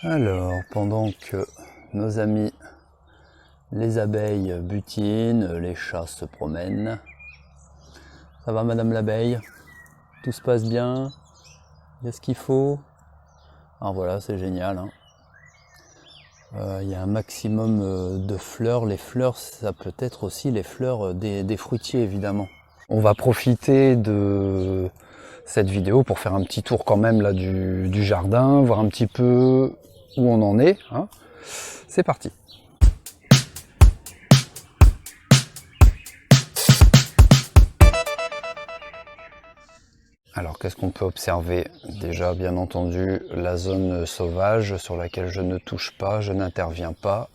Alors, pendant que nos amis les abeilles butinent, les chats se promènent. Ça va madame l'abeille? Tout se passe bien? Il y a ce qu'il faut? Alors voilà, c'est génial. Il y a un maximum de fleurs. Les fleurs, ça peut être aussi les fleurs des fruitiers évidemment. On va profiter de cette vidéo pour faire un petit tour quand même là du jardin, voir un petit peu où on en est. C'est parti. Alors qu'est-ce qu'on peut observer? Déjà bien entendu la zone sauvage sur laquelle je ne touche pas, je n'interviens pas.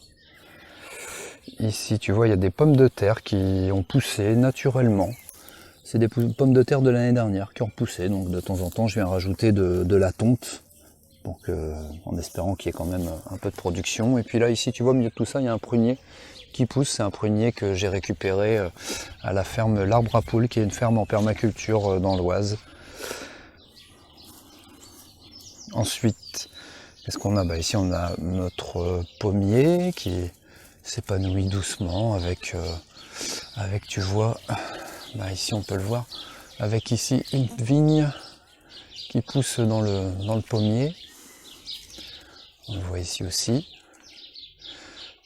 Ici tu vois il y a des pommes de terre qui ont poussé naturellement. C'est des pommes de terre de l'année dernière qui ont poussé, donc de temps en temps je viens rajouter de la tonte donc, en espérant qu'il y ait quand même un peu de production. Et puis là ici tu vois au milieu de tout ça il y a un prunier qui pousse, c'est un prunier que j'ai récupéré à la ferme L'Arbre à Poules qui est une ferme en permaculture dans l'Oise. Ensuite, qu'est-ce qu'on a? Ici on a notre pommier qui s'épanouit doucement avec tu vois, ici on peut le voir, avec ici une vigne qui pousse dans le pommier. On le voit ici aussi.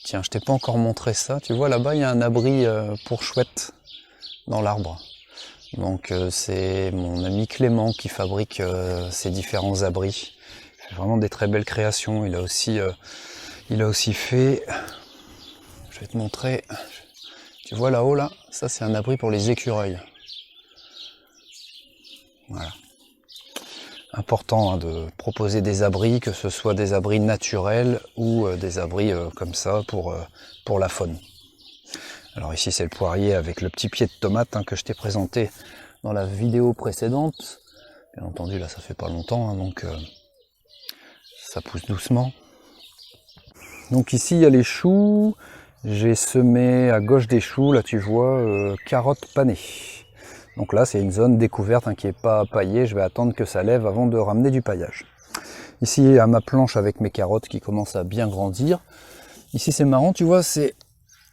Tiens, je t'ai pas encore montré ça. Tu vois là-bas il y a un abri pour chouettes dans l'arbre. Donc c'est mon ami Clément qui fabrique ces différents abris. Il fait vraiment des très belles créations. Il a aussi fait, je vais te montrer, tu vois là-haut là, ça c'est un abri pour les écureuils. Voilà. Important de proposer des abris, que ce soit des abris naturels ou des abris comme ça pour la faune. Alors ici c'est le poirier avec le petit pied de tomate que je t'ai présenté dans la vidéo précédente. Bien entendu là ça fait pas longtemps, donc ça pousse doucement. Donc ici il y a les choux, j'ai semé à gauche des choux, là tu vois, carottes panées. Donc là c'est une zone découverte qui n'est pas paillée, je vais attendre que ça lève avant de ramener du paillage. Ici à ma planche avec mes carottes qui commencent à bien grandir. Ici c'est marrant, tu vois, c'est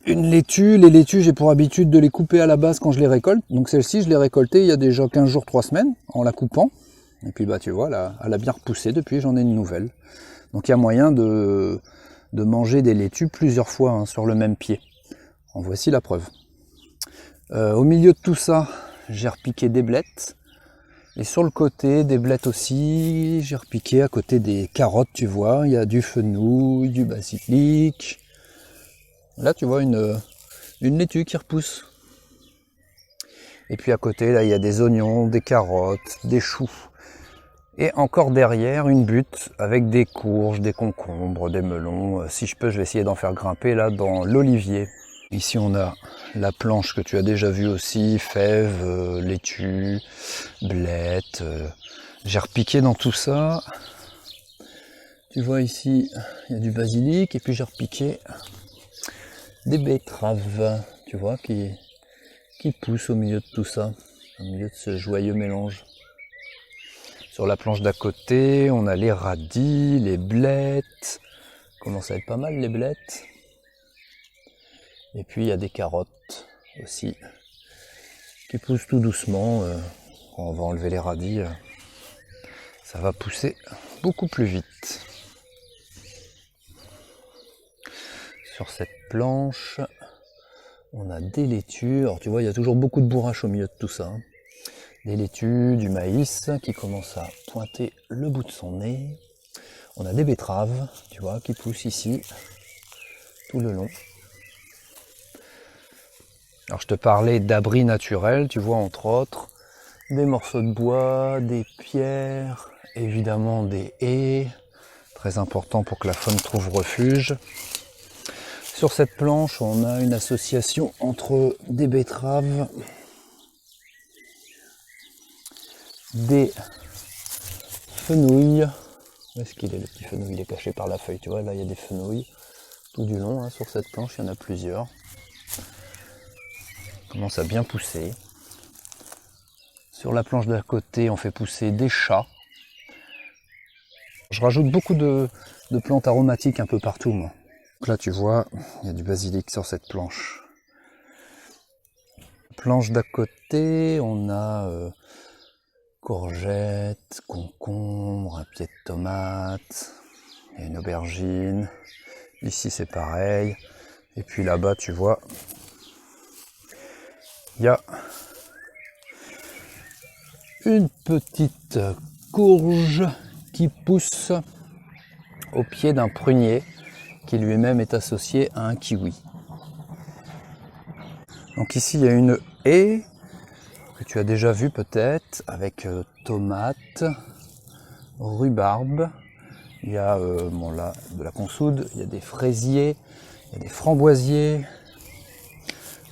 une laitue. Les laitues j'ai pour habitude de les couper à la base quand je les récolte. Donc celle-ci je l'ai récoltée il y a déjà 15 jours, 3 semaines en la coupant. Et puis tu vois, là, elle a bien repoussé depuis, j'en ai une nouvelle. Donc il y a moyen de manger des laitues plusieurs fois sur le même pied. En voici la preuve. Au milieu de tout ça, j'ai repiqué des blettes. Et sur le côté, des blettes aussi. J'ai repiqué à côté des carottes, tu vois. Il y a du fenouil, du basilic. Là, tu vois une laitue qui repousse. Et puis à côté, là, il y a des oignons, des carottes, des choux. Et encore derrière, une butte avec des courges, des concombres, des melons. Si je peux, je vais essayer d'en faire grimper là dans l'olivier. Ici, on a la planche que tu as déjà vue aussi, fèves, laitue, blettes. J'ai repiqué dans tout ça. Tu vois ici, il y a du basilic et puis j'ai repiqué des betteraves, tu vois, qui poussent au milieu de tout ça, au milieu de ce joyeux mélange. Sur la planche d'à côté, on a les radis, les blettes. Commence à être pas mal les blettes. Et puis il y a des carottes aussi qui poussent tout doucement. Quand on va enlever les radis, ça va pousser beaucoup plus vite. Sur cette planche, on a des laitues. Alors tu vois, il y a toujours beaucoup de bourrache au milieu de tout ça. Des laitues, du maïs qui commence à pointer le bout de son nez. On a des betteraves, tu vois, qui poussent ici tout le long. Alors je te parlais d'abris naturels, tu vois, entre autres, des morceaux de bois, des pierres, évidemment des haies, très important pour que la faune trouve refuge. Sur cette planche, on a une association entre des betteraves, des fenouils. Où est-ce qu'il est le petit fenouil? Il est caché par la feuille, tu vois, là il y a des fenouils tout du long, sur cette planche, il y en a plusieurs. Commence à bien pousser. Sur la planche d'à côté, on fait pousser des chats. Je rajoute beaucoup de plantes aromatiques un peu partout, moi. Donc là, tu vois, il y a du basilic sur cette planche. Planche d'à côté, on a courgettes, concombres, un pied de tomate, et une aubergine. Ici, c'est pareil. Et puis là-bas, tu vois, il y a une petite courge qui pousse au pied d'un prunier qui lui-même est associé à un kiwi. Donc ici il y a une haie que tu as déjà vue peut-être avec tomates, rhubarbe, il y a bon là de la consoude, il y a des fraisiers, il y a des framboisiers,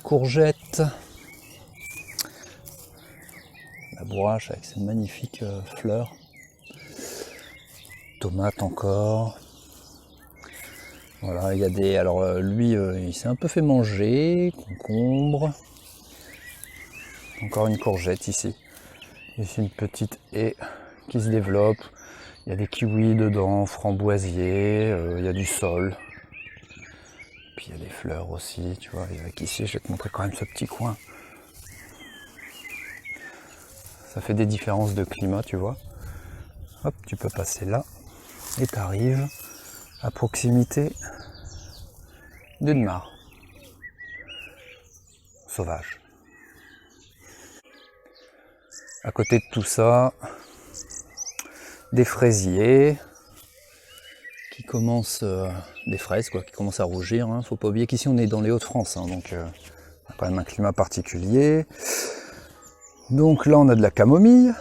courgettes, la bourrache avec ses magnifiques fleurs, tomates encore. Voilà, il y a des. Alors lui, il s'est un peu fait manger, concombre. Encore une courgette ici. Ici une petite haie qui se développe. Il y a des kiwis dedans, framboisiers, il y a du sol. Puis il y a des fleurs aussi, tu vois. Avec ici, je vais te montrer quand même ce petit coin. Ça fait des différences de climat, tu vois. Hop, tu peux passer là et tu arrives à proximité d'une mare sauvage. À côté de tout ça, des fraisiers qui commencent, des fraises quoi, qui commencent à rougir. Hein. Faut pas oublier qu'ici on est dans les Hauts-de-France, hein, donc on a quand même un climat particulier. Donc là on a de la camomille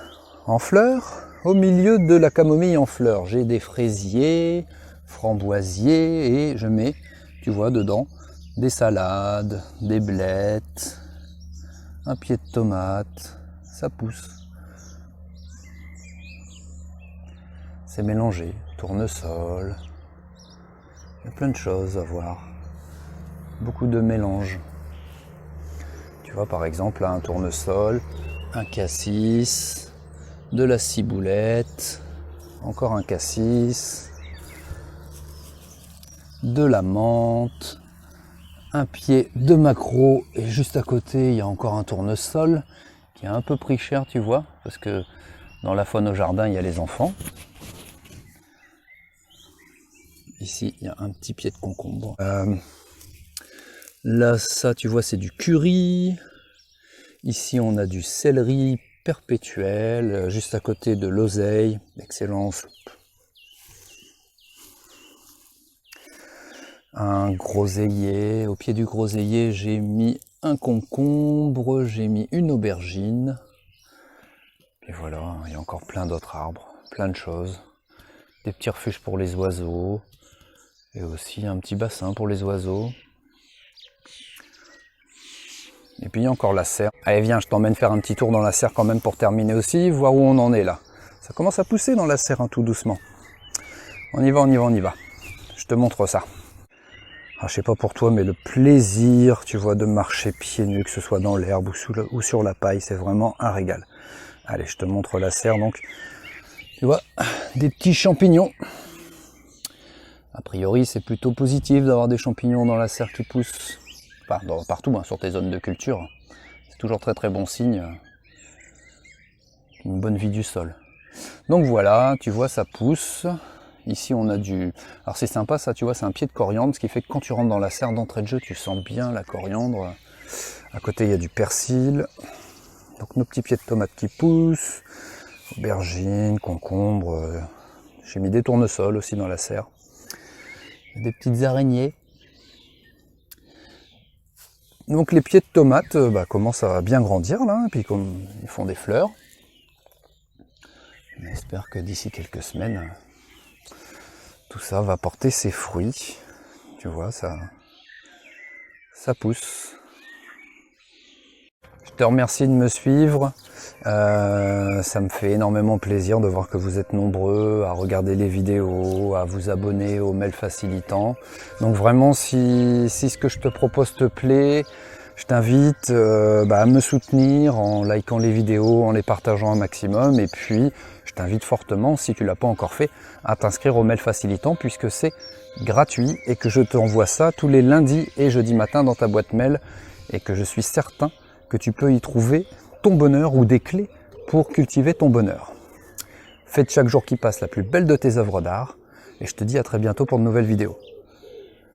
en fleurs. Au milieu de la camomille en fleurs, j'ai des fraisiers, framboisiers et je mets, tu vois, dedans des salades, des blettes, un pied de tomate, ça pousse. C'est mélangé, tournesol, il y a plein de choses à voir, beaucoup de mélanges. Tu vois par exemple là, un tournesol, un cassis, de la ciboulette, encore un cassis, de la menthe, un pied de maquereau et juste à côté il y a encore un tournesol qui a un peu pris cher, tu vois, parce que dans la faune au jardin il y a les enfants. Ici il y a un petit pied de concombre. Là ça tu vois c'est du curry. Ici on a du céleri perpétuel, juste à côté de l'oseille, excellent soupe. Un groseillier, au pied du groseillier j'ai mis un concombre, j'ai mis une aubergine. Et voilà, il y a encore plein d'autres arbres, plein de choses. Des petits refuges pour les oiseaux, et aussi un petit bassin pour les oiseaux. Et puis il y a encore la serre. Allez viens, je t'emmène faire un petit tour dans la serre quand même pour terminer aussi, voir où on en est là. Ça commence à pousser dans la serre hein, tout doucement. On y va, on y va, on y va. Je te montre ça. Alors, je sais pas pour toi, mais le plaisir, tu vois, de marcher pieds nus, que ce soit dans l'herbe ou sur la paille, c'est vraiment un régal. Allez, je te montre la serre donc. Tu vois, des petits champignons. A priori, c'est plutôt positif d'avoir des champignons dans la serre qui poussent. Enfin, partout, hein, sur tes zones de culture. C'est toujours très très bon signe. Une bonne vie du sol. Donc voilà, tu vois, ça pousse. Ici, on a du... Alors c'est sympa ça, tu vois, c'est un pied de coriandre, ce qui fait que quand tu rentres dans la serre d'entrée de jeu, tu sens bien la coriandre. À côté, il y a du persil. Donc nos petits pieds de tomates qui poussent. Aubergines, concombres. J'ai mis des tournesols aussi dans la serre. Des petites araignées. Donc les pieds de tomates commencent à bien grandir là, et puis comme ils font des fleurs. On espère que d'ici quelques semaines, tout ça va porter ses fruits. Tu vois, ça pousse. Je te remercie de me suivre. Ça me fait énormément plaisir de voir que vous êtes nombreux à regarder les vidéos, à vous abonner aux mails facilitants. Donc vraiment, si ce que je te propose te plaît, je t'invite à me soutenir en likant les vidéos, en les partageant un maximum. Et puis, je t'invite fortement, si tu ne l'as pas encore fait, à t'inscrire au mail facilitant puisque c'est gratuit et que je t'envoie ça tous les lundis et jeudis matin dans ta boîte mail et que je suis certain que tu peux y trouver ton bonheur ou des clés pour cultiver ton bonheur. Fais de chaque jour qui passe la plus belle de tes œuvres d'art et je te dis à très bientôt pour de nouvelles vidéos.